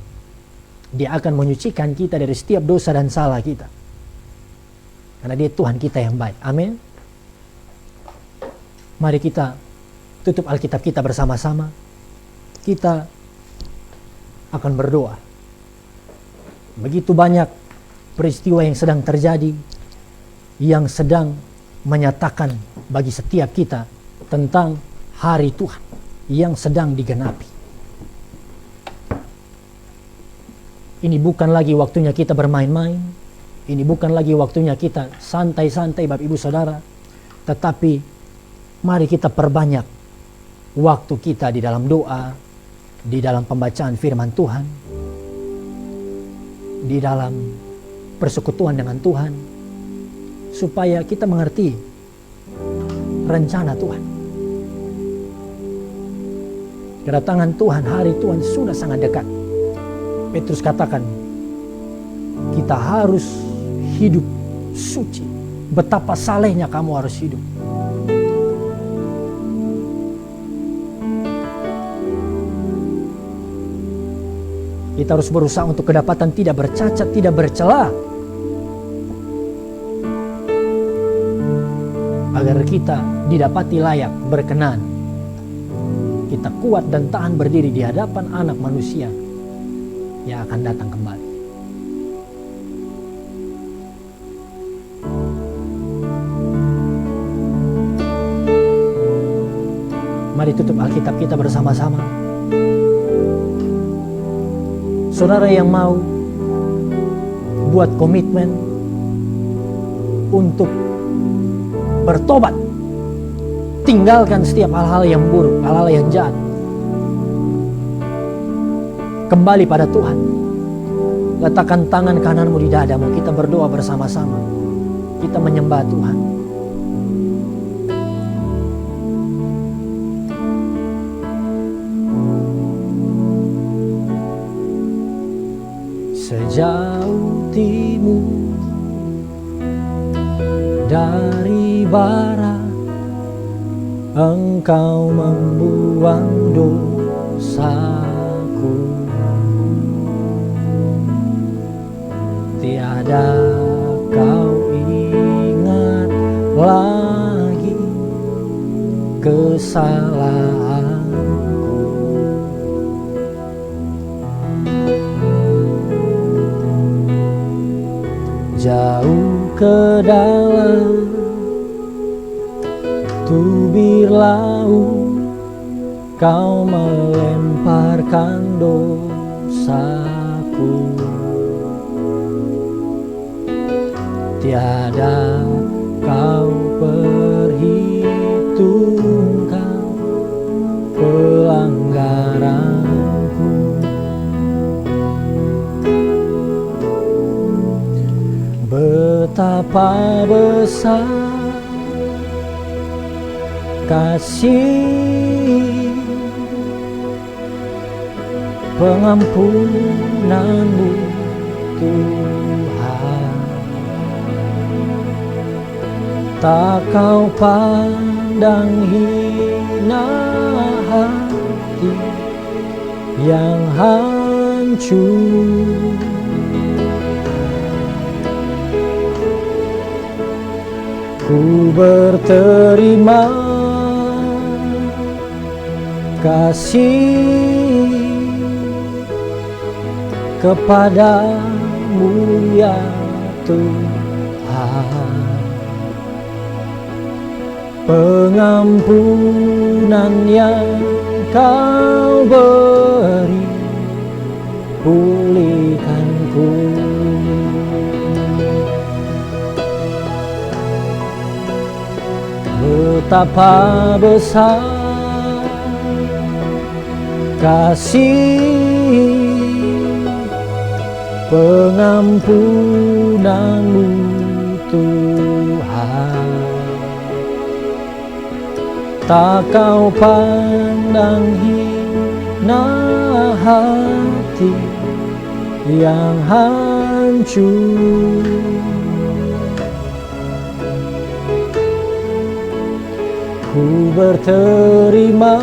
Dia akan menyucikan kita dari setiap dosa dan salah kita. Karena Dia Tuhan kita yang baik. Amin. Mari kita tutup Alkitab kita bersama-sama. Kita akan berdoa. Begitu banyak peristiwa yang sedang terjadi, yang sedang menyatakan bagi setiap kita tentang hari Tuhan yang sedang digenapi. Ini bukan lagi waktunya kita bermain-main. Ini bukan lagi waktunya kita santai-santai, Bapak Ibu Saudara. Tetapi mari kita perbanyak waktu kita di dalam doa, di dalam pembacaan firman Tuhan, di dalam persekutuan dengan Tuhan, supaya kita mengerti rencana Tuhan. Kedatangan Tuhan, hari Tuhan sudah sangat dekat. Petrus katakan, kita harus hidup suci. Betapa salehnya kamu harus hidup. Kita harus berusaha untuk kedapatan tidak bercacat, tidak bercela, agar kita didapati layak, berkenan. Kita kuat dan tahan berdiri di hadapan Anak Manusia yang akan datang kembali. Mari tutup Alkitab kita bersama-sama. Saudara yang mau buat komitmen untuk bertobat, tinggalkan setiap hal-hal yang buruk, hal-hal yang jahat, kembali pada Tuhan. Letakkan tangan kananmu di dadamu. Kita berdoa bersama-sama. Kita menyembah Tuhan. Sejauh timur dari barat, Engkau membuang dosaku. Tiada kau ingat lagi kesalahanku. Jauh ke dalam tubir laut, kau melemparkan dosaku. Tiada kau perhitungkan pelanggaranku. Betapa besar kasih pengampunanmu, Tuhan. Tak kau pandang hina hati yang hancur. Ku berterima kasih kepadamu ya Tuhan, pengampunan yang Kau beri, pulihkanku. Betapa besar kasih pengampunan-Mu Tuhan, tak Kau pandang hina hati yang hancur. Ku berterima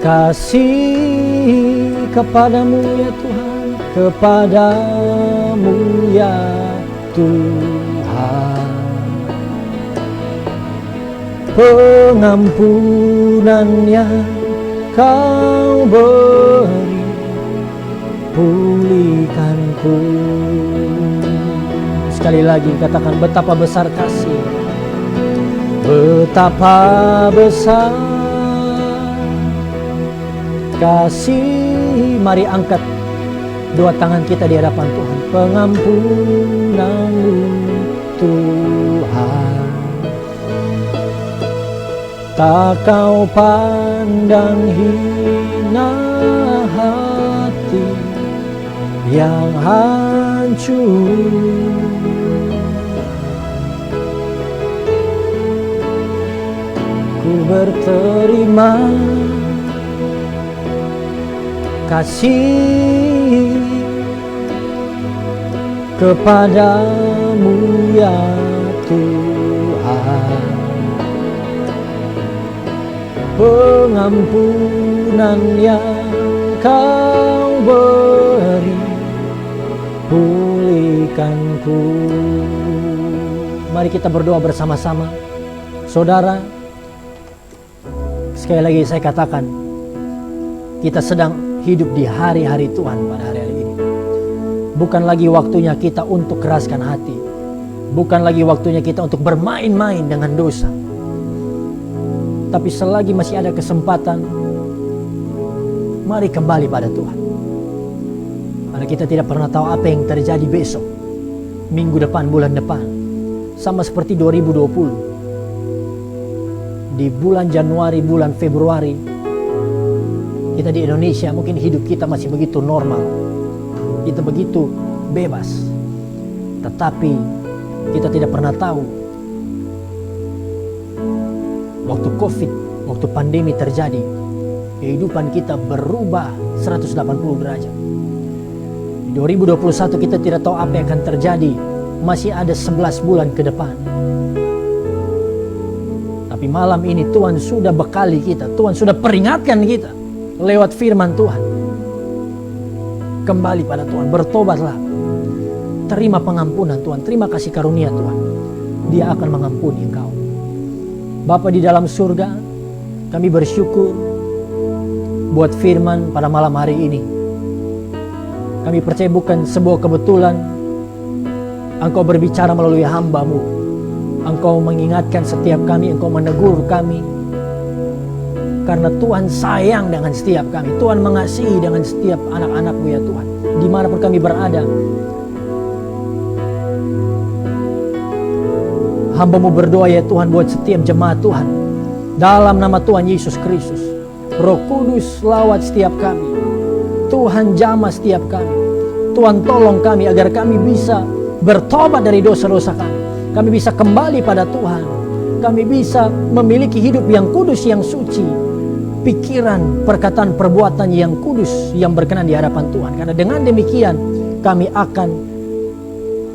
kasih kepadamu ya Tuhan, kepadamu ya Tuhan, pengampunan yang Kau beri, pulihkanku. Sekali lagi katakan, betapa besar kasih, betapa besar kasih. Mari angkat dua tangan kita di hadapan Tuhan. Pengampunan-Mu Tuhan, tak Kau pandang hina hati yang hancur. Ku berterima kasih kepadamu ya Tuhan, pengampunan yang Kau beri, pulihkanku. Mari kita berdoa bersama-sama. Saudara, sekali lagi saya katakan, kita sedang hidup di hari-hari Tuhan pada hari-hari ini. Bukan lagi waktunya kita untuk keraskan hati. Bukan lagi waktunya kita untuk bermain-main dengan dosa. Tapi selagi masih ada kesempatan, mari kembali pada Tuhan. Karena kita tidak pernah tahu apa yang terjadi besok, minggu depan, bulan depan. Sama seperti 2020. Di bulan Januari, bulan Februari, kita di Indonesia mungkin hidup kita masih begitu normal. Kita begitu bebas. Tetapi kita tidak pernah tahu. Waktu COVID, waktu pandemi terjadi, kehidupan kita berubah 180 derajat. Di 2021 kita tidak tahu apa yang akan terjadi. Masih ada 11 bulan ke depan. Tapi malam ini Tuhan sudah bekali kita. Tuhan sudah peringatkan kita lewat firman Tuhan. Kembali pada Tuhan, bertobatlah. Terima pengampunan Tuhan, terima kasih karunia Tuhan. Dia akan mengampuni engkau. Bapa di dalam surga, kami bersyukur buat firman pada malam hari ini. Kami percaya bukan sebuah kebetulan Engkau berbicara melalui hamba-Mu. Engkau mengingatkan setiap kami, Engkau menegur kami. Karena Tuhan sayang dengan setiap kami. Tuhan mengasihi dengan setiap anak-anak-Mu ya Tuhan. Dimanapun kami berada. Hamba-Mu berdoa ya Tuhan buat setiap jemaat Tuhan. Dalam nama Tuhan Yesus Kristus. Roh Kudus lawat setiap kami. Tuhan jamah setiap kami. Tuhan tolong kami agar kami bisa bertobat dari dosa-dosa kami. Kami bisa kembali pada Tuhan. Kami bisa memiliki hidup yang kudus, yang suci. Pikiran, perkataan, perbuatan yang kudus, yang berkenan di hadapan Tuhan. Karena dengan demikian kami akan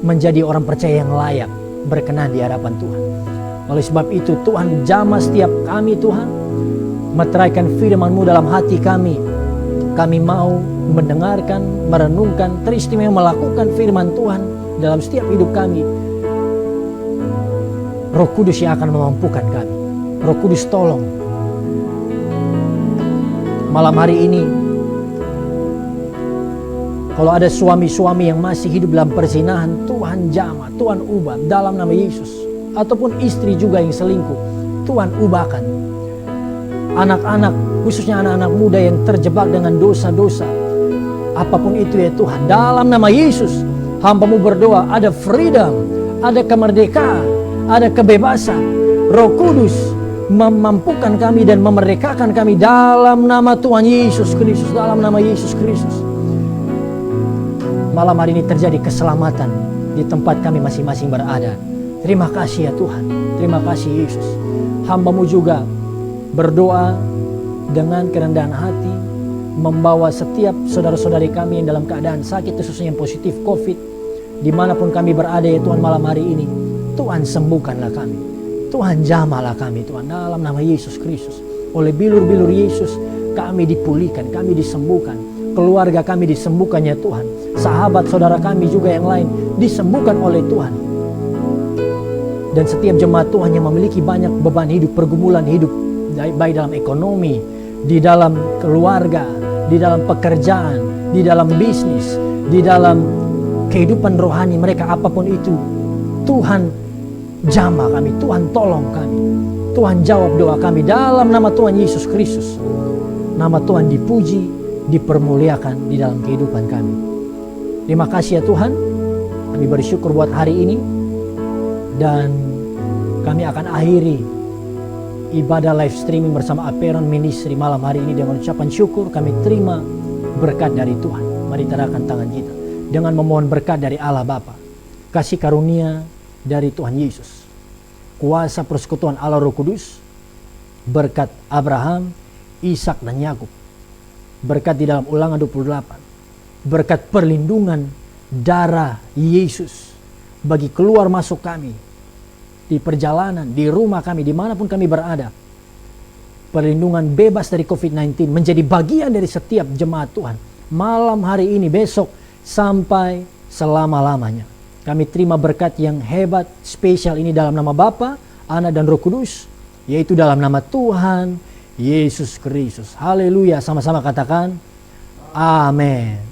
menjadi orang percaya yang layak, berkenan di hadapan Tuhan. Oleh sebab itu Tuhan jamah setiap kami Tuhan. Meteraikan firman-Mu dalam hati kami. Kami mau mendengarkan, merenungkan, teristimewa melakukan firman Tuhan dalam setiap hidup kami. Roh Kudus yang akan memampukan kami. Roh Kudus tolong Malam hari ini, kalau ada suami-suami yang masih hidup dalam perzinahan, Tuhan jamah, Tuhan ubah dalam nama Yesus. Ataupun istri juga yang selingkuh, Tuhan ubahkan. Anak-anak, khususnya anak-anak muda yang terjebak dengan dosa-dosa, apapun itu ya Tuhan, dalam nama Yesus, hamba-Mu berdoa, ada freedom, ada kemerdekaan, ada kebebasan. Roh Kudus memampukan kami dan memerdekakan kami dalam nama Tuhan Yesus Kristus, dalam nama Yesus Kristus. Malam hari ini terjadi keselamatan di tempat kami masing-masing berada. Terima kasih ya Tuhan, terima kasih Yesus. Hamba-Mu juga berdoa dengan kerendahan hati, membawa setiap saudara-saudari kami yang dalam keadaan sakit, khususnya yang positif COVID, dimanapun kami berada ya Tuhan malam hari ini. Tuhan sembuhkanlah kami, Tuhan jamahlah kami Tuhan, dalam nama Yesus Kristus. Oleh bilur-bilur Yesus kami dipulihkan, kami disembuhkan, keluarga kami disembuhkan ya Tuhan. Sahabat saudara kami juga yang lain disembuhkan oleh Tuhan. Dan setiap jemaat Tuhan yang memiliki banyak beban hidup, pergumulan hidup, baik dalam ekonomi, di dalam keluarga, di dalam pekerjaan, di dalam bisnis, di dalam kehidupan rohani mereka, apapun itu, Tuhan jamah kami, Tuhan tolong kami, Tuhan jawab doa kami dalam nama Tuhan Yesus Kristus. Nama Tuhan dipuji, dipermuliakan di dalam kehidupan kami. Terima kasih ya Tuhan, kami bersyukur buat hari ini, dan kami akan akhiri ibadah live streaming bersama Aperon Ministry malam hari ini dengan ucapan syukur. Kami terima berkat dari Tuhan. Mari tadahkan tangan kita dengan memohon berkat dari Allah Bapa, kasih karunia dari Tuhan Yesus, kuasa persekutuan Allah Roh Kudus, berkat Abraham, Ishak dan Yakub, berkat di dalam Ulangan 28, berkat perlindungan darah Yesus bagi keluar masuk kami, di perjalanan, di rumah kami, dimanapun kami berada. Perlindungan bebas dari COVID-19 menjadi bagian dari setiap jemaat Tuhan malam hari ini, besok, sampai selama-lamanya. Kami terima berkat yang hebat, spesial ini dalam nama Bapa, Anak dan Roh Kudus, yaitu dalam nama Tuhan Yesus Kristus. Haleluya, sama-sama katakan amin.